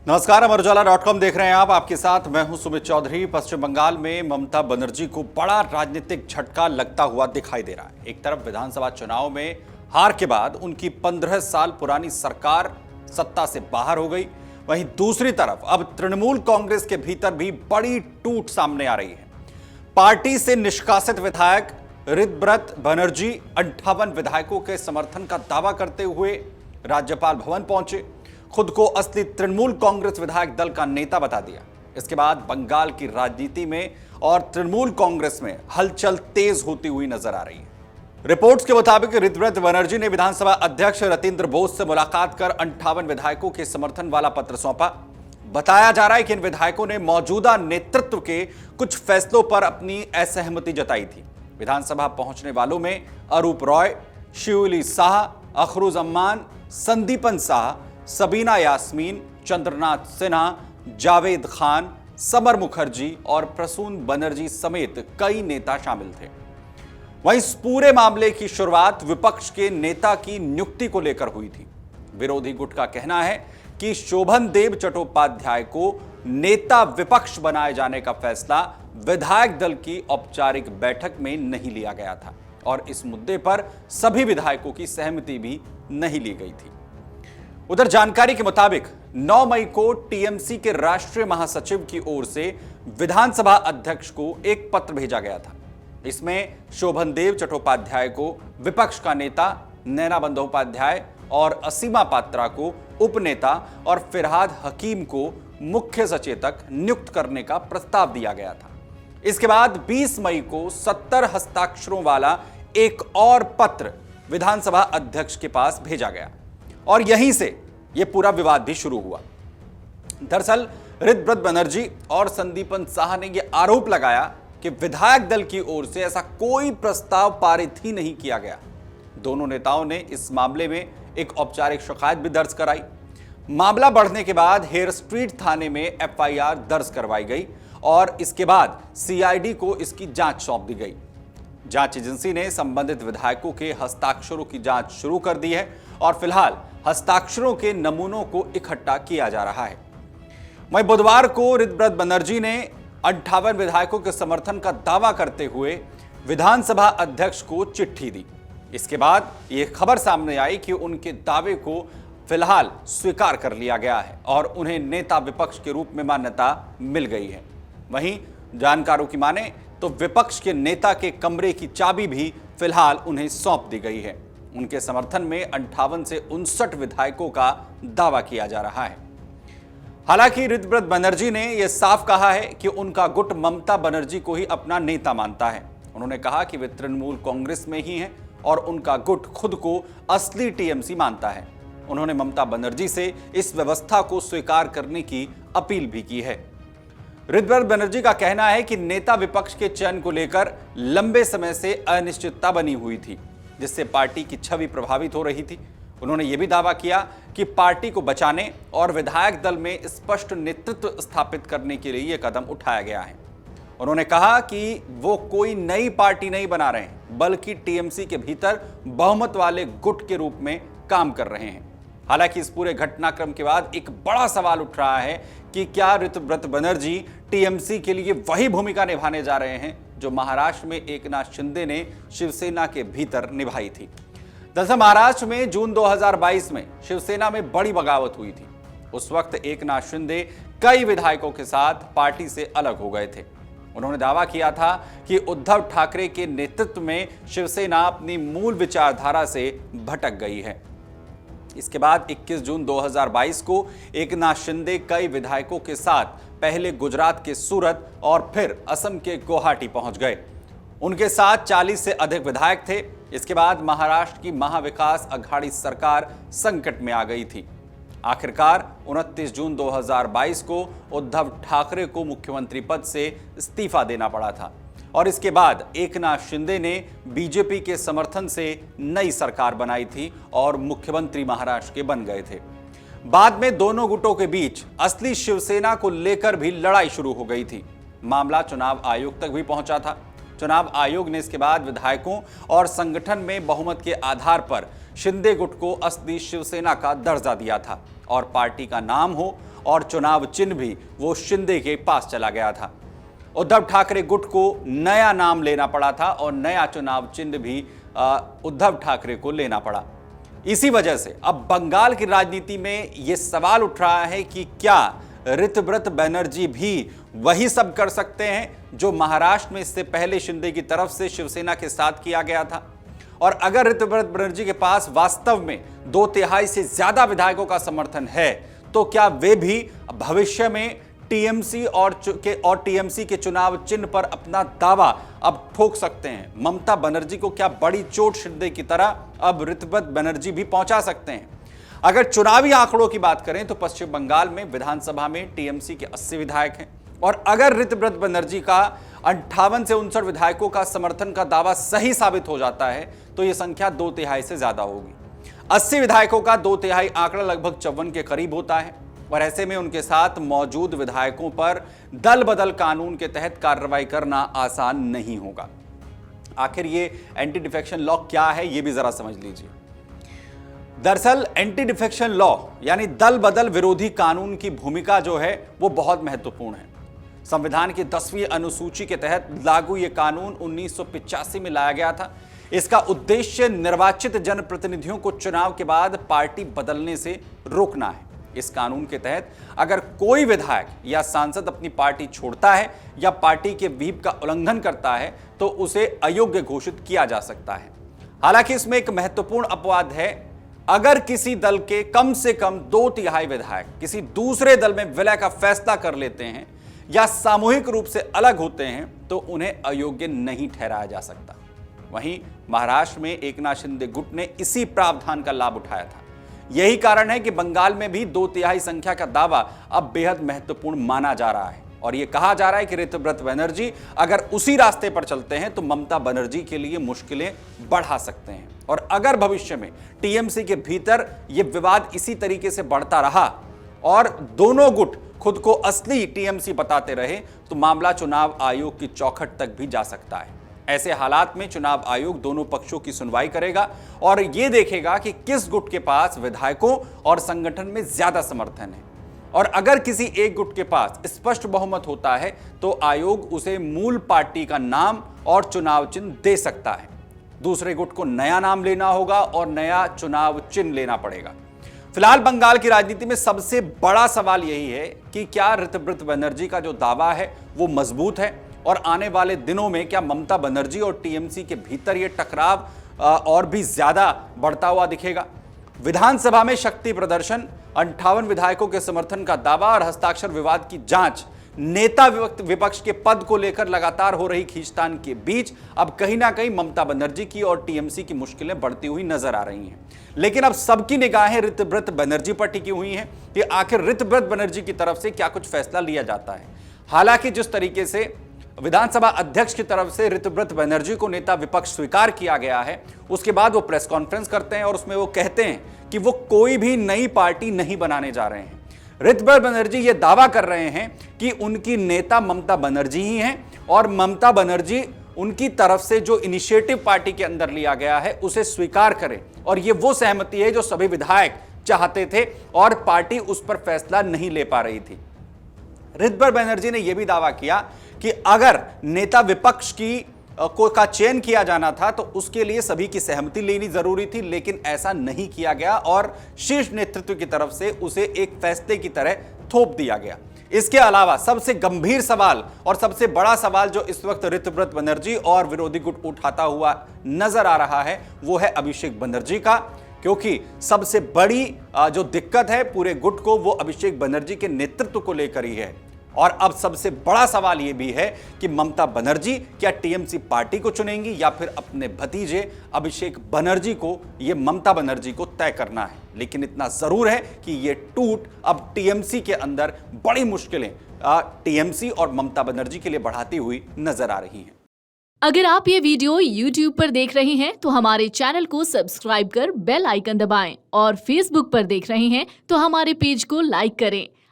नमस्कार, अमर उजाला.com देख रहे हैं आप। आपके साथ मैं हूं सुमित चौधरी। पश्चिम बंगाल में ममता बनर्जी को बड़ा राजनीतिक झटका लगता हुआ दिखाई दे रहा है। एक तरफ विधानसभा चुनाव में हार के बाद उनकी 15 साल पुरानी सरकार सत्ता से बाहर हो गई, वहीं दूसरी तरफ अब तृणमूल कांग्रेस के भीतर भी बड़ी टूट सामने आ रही है। पार्टी से निष्कासित विधायक ऋतव्रत बनर्जी 58 विधायकों के समर्थन का दावा करते हुए राज्यपाल भवन पहुंचे, खुद को असली तृणमूल कांग्रेस विधायक दल का नेता बता दिया। इसके बाद बंगाल की राजनीति में और तृणमूल कांग्रेस में हलचल तेज होती हुई नजर आ रही है। रिपोर्ट्स के मुताबिक ऋतव्रत बनर्जी ने विधानसभा अध्यक्ष रतीन्द्र बोस से मुलाकात कर 58 विधायकों के समर्थन वाला पत्र सौंपा। बताया जा रहा है कि इन विधायकों ने मौजूदा नेतृत्व के कुछ फैसलों पर अपनी असहमति जताई थी। विधानसभा पहुंचने वालों में अरूप रॉय, शिवली शाह, अखरूज अम्मान, संदीपन शाह, सबीना यास्मीन, चंद्रनाथ सिन्हा, जावेद खान, समर मुखर्जी और प्रसून बनर्जी समेत कई नेता शामिल थे। वहीं इस पूरे मामले की शुरुआत विपक्ष के नेता की नियुक्ति को लेकर हुई थी। विरोधी गुट का कहना है कि शोभन देव चट्टोपाध्याय को नेता विपक्ष बनाए जाने का फैसला विधायक दल की औपचारिक बैठक में नहीं लिया गया था और इस मुद्दे पर सभी विधायकों की सहमति भी नहीं ली गई थी। उधर जानकारी के मुताबिक 9 मई को टीएमसी के राष्ट्रीय महासचिव की ओर से विधानसभा अध्यक्ष को एक पत्र भेजा गया था। इसमें शोभन देव चट्टोपाध्याय को विपक्ष का नेता, नैना बंदोपाध्याय और असीमा पात्रा को उपनेता और फिरहाद हकीम को मुख्य सचेतक नियुक्त करने का प्रस्ताव दिया गया था। इसके बाद 20 मई को 70 हस्ताक्षरों वाला एक और पत्र विधानसभा अध्यक्ष के पास भेजा गया और यहीं से यह पूरा विवाद भी शुरू हुआ। दरअसल ऋतव्रत बनर्जी और संदीपन शाह ने यह आरोप लगाया कि विधायक दल की ओर से ऐसा कोई प्रस्ताव पारित ही नहीं किया गया। दोनों नेताओं ने इस मामले में एक औपचारिक शिकायत भी दर्ज कराई। मामला बढ़ने के बाद हेयर स्ट्रीट थाने में एफआईआर दर्ज करवाई गई और इसके बाद सीआईडी को इसकी जांच सौंप दी गई। जांच एजेंसी ने संबंधित विधायकों के हस्ताक्षरों की जांच शुरू कर दी है और फिलहाल हस्ताक्षरों के नमूनों को इकट्ठा किया जा रहा है। वहीं बुधवार को ऋतव्रत बनर्जी ने 58 विधायकों के समर्थन का दावा करते हुए विधानसभा अध्यक्ष को चिट्ठी दी। इसके बाद यह खबर सामने आई कि उनके दावे को फिलहाल स्वीकार कर लिया गया है और उन्हें नेता विपक्ष के रूप में मान्यता मिल गई है। वहीं जानकारों की माने तो विपक्ष के नेता के कमरे की चाबी भी फिलहाल उन्हें सौंप दी गई है। उनके समर्थन में 58 से 59 विधायकों का दावा किया जा रहा है। हालांकि ऋतव्रत बनर्जी ने यह साफ कहा है कि उनका गुट ममता बनर्जी को ही अपना नेता मानता है। उन्होंने कहा कि वे तृणमूल कांग्रेस में ही हैं और उनका गुट खुद को असली टीएमसी मानता है। उन्होंने ममता बनर्जी से इस व्यवस्था को स्वीकार करने की अपील भी की है। ऋतव्रत बनर्जी का कहना है कि नेता विपक्ष के चयन को लेकर लंबे समय से अनिश्चितता बनी हुई थी, जिससे पार्टी की छवि प्रभावित हो रही थी। उन्होंने यह भी दावा किया कि पार्टी को बचाने और विधायक दल में स्पष्ट नेतृत्व स्थापित करने के लिए यह कदम उठाया गया है। उन्होंने कहा कि वो कोई नई पार्टी नहीं बना रहे हैं, बल्कि टीएमसी के भीतर बहुमत वाले गुट के रूप में काम कर रहे हैं। हालांकि इस पूरे घटनाक्रम के बाद एक बड़ा सवाल उठ रहा है कि क्या ऋतव्रत बनर्जी टीएमसी के लिए वही भूमिका निभाने जा रहे हैं जो महाराष्ट्र में एकनाथ शिंदे ने शिवसेना के भीतर निभाई थी। दरअसल महाराष्ट्र में जून 2022 में शिवसेना में बड़ी बगावत हुई थी। उस वक्त एकनाथ शिंदे कई विधायकों के साथ पार्टी से अलग हो गए थे। उन्होंने दावा किया था कि उद्धव ठाकरे के नेतृत्व में शिवसेना अपनी मूल विचारधारा से भटक गई है। इसके बाद 21 जून 2022 को एकनाथ शिंदे कई विधायकों के साथ पहले गुजरात के सूरत और फिर असम के गुवाहाटी पहुंच गए। उनके साथ 40 से अधिक विधायक थे। इसके बाद महाराष्ट्र की महाविकास अघाड़ी सरकार संकट में आ गई थी। आखिरकार 29 जून 2022 को उद्धव ठाकरे को मुख्यमंत्री पद से इस्तीफा देना पड़ा था और इसके बाद एकनाथ शिंदे ने बीजेपी के समर्थन से नई सरकार बनाई थी और मुख्यमंत्री महाराष्ट्र के बन गए थे। बाद में दोनों गुटों के बीच असली शिवसेना को लेकर भी लड़ाई शुरू हो गई थी। मामला चुनाव आयोग तक भी पहुंचा था। चुनाव आयोग ने इसके बाद विधायकों और संगठन में बहुमत के आधार पर शिंदे गुट को असली शिवसेना का दर्जा दिया था और पार्टी का नाम हो और चुनाव चिन्ह भी वो शिंदे के पास चला गया था। उद्धव ठाकरे गुट को नया नाम लेना पड़ा था और नया चुनाव चिन्ह भी उद्धव ठाकरे को लेना पड़ा। इसी वजह से अब बंगाल की राजनीति में यह सवाल उठ रहा है कि क्या ऋतव्रत बनर्जी भी वही सब कर सकते हैं जो महाराष्ट्र में इससे पहले शिंदे की तरफ से शिवसेना के साथ किया गया था। और अगर ऋतव्रत बनर्जी के पास वास्तव में 2/3 से ज्यादा विधायकों का समर्थन है तो क्या वे भी भविष्य में टीएमसी और टीएमसी के चुनाव चिन्ह पर अपना दावा अब ठोक सकते हैं? ममता बनर्जी को क्या बड़ी चोट शिंदे की तरह अब ऋतव्रत बनर्जी भी पहुंचा सकते हैं? अगर चुनावी आंकड़ों की बात करें तो पश्चिम बंगाल में विधानसभा में टीएमसी के 80 विधायक हैं और अगर ऋतव्रत बनर्जी का 58 से 59 विधायकों का समर्थन का दावा सही साबित हो जाता है तो यह संख्या 2/3 से ज्यादा होगी। 80 विधायकों का 2/3 आंकड़ा लगभग 54 के करीब होता है और ऐसे में उनके साथ मौजूद विधायकों पर दल बदल कानून के तहत कार्रवाई करना आसान नहीं होगा। आखिर ये एंटी डिफेक्शन लॉ क्या है, ये भी जरा समझ लीजिए। दरअसल एंटी डिफेक्शन लॉ यानी दल बदल विरोधी कानून की भूमिका जो है वो बहुत महत्वपूर्ण है। संविधान की 10वीं अनुसूची के तहत लागू ये कानून 1985 में लाया गया था। इसका उद्देश्य निर्वाचित जनप्रतिनिधियों को चुनाव के बाद पार्टी बदलने से रोकना है। इस कानून के तहत अगर कोई विधायक या सांसद अपनी पार्टी छोड़ता है या पार्टी के व्हीप का उल्लंघन करता है तो उसे अयोग्य घोषित किया जा सकता है। हालांकि इसमें एक महत्वपूर्ण अपवाद है, अगर किसी दल के कम से कम 2/3 विधायक किसी दूसरे दल में विलय का फैसला कर लेते हैं या सामूहिक रूप से अलग होते हैं तो उन्हें अयोग्य नहीं ठहराया जा सकता। वहीं महाराष्ट्र में एकनाथ शिंदे गुट ने इसी प्रावधान का लाभ उठाया था। यही कारण है कि बंगाल में भी 2/3 संख्या का दावा अब बेहद महत्वपूर्ण माना जा रहा है और यह कहा जा रहा है कि ऋतव्रत बनर्जी अगर उसी रास्ते पर चलते हैं तो ममता बनर्जी के लिए मुश्किलें बढ़ा सकते हैं। और अगर भविष्य में टीएमसी के भीतर यह विवाद इसी तरीके से बढ़ता रहा और दोनों गुट खुद को असली टीएमसी बताते रहे तो मामला चुनाव आयोग की चौखट तक भी जा सकता है। ऐसे हालात में चुनाव आयोग दोनों पक्षों की सुनवाई करेगा और यह देखेगा कि किस गुट के पास विधायकों और संगठन में ज्यादा समर्थन है। और अगर किसी एक गुट के पास स्पष्ट बहुमत होता है तो आयोग उसे मूल पार्टी का नाम और चुनाव चिन्ह दे सकता है। दूसरे गुट को नया नाम लेना होगा और नया चुनाव चिन्ह लेना पड़ेगा। फिलहाल बंगाल की राजनीति में सबसे बड़ा सवाल यही है कि क्या ऋतव्रत बनर्जी का जो दावा है वो मजबूत है और आने वाले दिनों में क्या ममता बनर्जी और टीएमसी के भीतर यह टकराव और भी ज्यादा बढ़ता हुआ दिखेगा। विधानसभा में शक्ति प्रदर्शन, 58 विधायकों के समर्थन का दावा और हस्ताक्षर विवाद की जांच, नेता विपक्ष के पद को लेकर लगातार हो रही खींचतान के बीच अब कहीं ना कहीं ममता बनर्जी की और टीएमसी की मुश्किलें बढ़ती हुई नजर आ रही हैं। लेकिन अब सबकी निगाहें ऋतव्रत बनर्जी पर टिकी हुई हैं कि आखिर ऋतव्रत बनर्जी की तरफ से क्या कुछ फैसला लिया जाता है। हालांकि जिस तरीके से विधानसभा अध्यक्ष की तरफ से ऋतव्रत बनर्जी को नेता विपक्ष स्वीकार किया गया है, उसके बाद वो प्रेस कॉन्फ्रेंस करते हैं और उसमें वो कहते हैं कि वो कोई भी नई पार्टी नहीं बनाने जा रहे हैं। ऋतव्रत बनर्जी ये दावा कर रहे हैं कि उनकी नेता ममता बनर्जी ही हैं और ममता बनर्जी उनकी तरफ से जो इनिशिएटिव पार्टी के अंदर लिया गया है उसे स्वीकार करें और ये वो सहमति है जो सभी विधायक चाहते थे और पार्टी उस पर फैसला नहीं ले पा रही थी। ऋतव्रत बनर्जी ने यह भी दावा किया कि अगर नेता विपक्ष का चयन किया जाना था तो उसके लिए सभी की सहमति लेनी जरूरी थी, लेकिन ऐसा नहीं किया गया और शीर्ष नेतृत्व की तरफ से उसे एक फैसले की तरह थोप दिया गया। इसके अलावा सबसे गंभीर सवाल और सबसे बड़ा सवाल जो इस वक्त ऋतव्रत बनर्जी और विरोधी गुट उठाता हुआ नजर आ रहा है वो है अभिषेक बनर्जी का, क्योंकि सबसे बड़ी जो दिक्कत है पूरे गुट को वो अभिषेक बनर्जी के नेतृत्व को लेकर ही है। और अब सबसे बड़ा सवाल यह भी है कि ममता बनर्जी क्या टीएमसी पार्टी को चुनेंगी या फिर अपने भतीजे अभिषेक बनर्जी को, ये ममता बनर्जी को तय करना है। लेकिन इतना जरूर है कि ये टूट अब टीएमसी के अंदर बड़ी मुश्किलें टीएमसी और ममता बनर्जी के लिए बढ़ाती हुई नजर आ रही हैं। अगर आप ये वीडियो YouTube पर देख रहे हैं तो हमारे चैनल को सब्सक्राइब कर बेल आइकन दबाएं और Facebook पर देख रहे हैं तो हमारे पेज को लाइक करें।